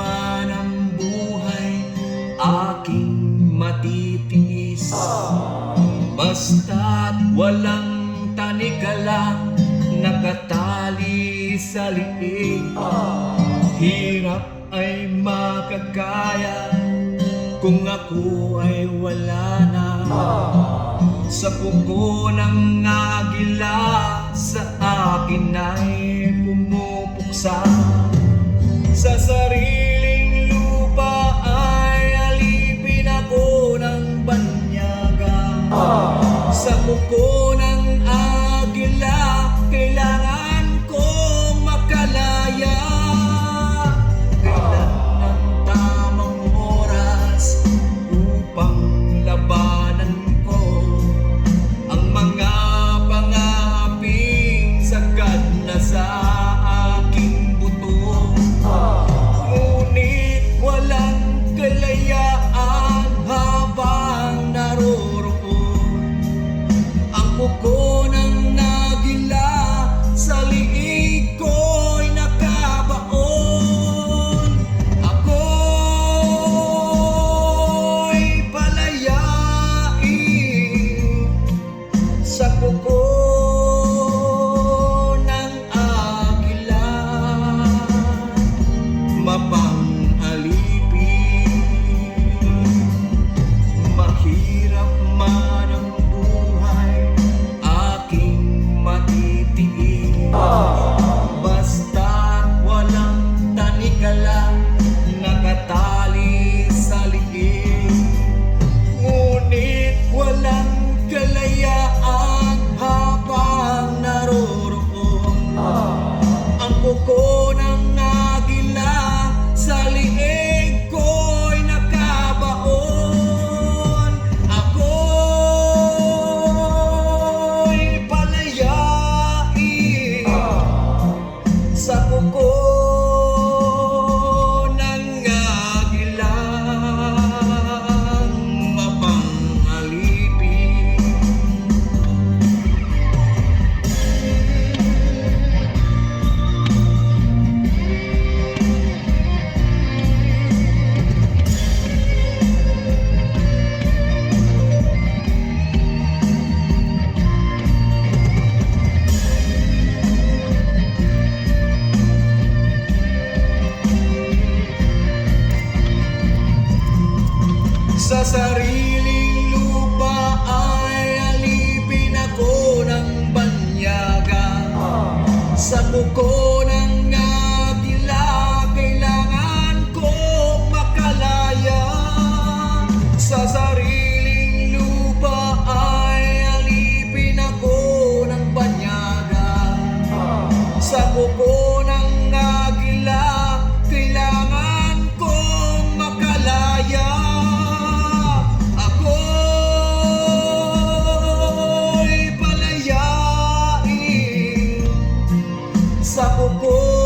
man ang buhay, aking matitiis. Basta't walang tanikala, nakatali sa liig. Hirap ay makakaya kung ako ay wala na. Sa pugo ng agila, sa akin ay pumupuksa. Sa sariling lupa ay alipin ako ng banyaga. Sa pugo ng agila, kailangan kong makalaya. Kailan ang tamang oras upang labanan ko ang mga pangaping sagad na sa aking buto. Ngunit walang kalayaan habang naroroon ang pugo ng nagila. Sa liig ko'y nakabaon. Ako'y palayain sa pugo ng agila. Mapang-alipin, mahirap man ang buhay, aking matitiis. Basta't walang tanikala, nakatali sa liig. Ngunit walang kalayaan habang naroroon ang pugo ng agila. Sa liig ko'y nakabaon. Ako'y palayain sa pugo ng agila. Mapang-alipin. Sa sariling lupa ay alipin ako ng banyaga. Sa pugo ng agila, kailangan kong makalaya. Sa sariling lupa ay alipin ako ng banyaga. Sa pugo ng agila, kailangan kong makalaya. Ako'y palayain sa pugo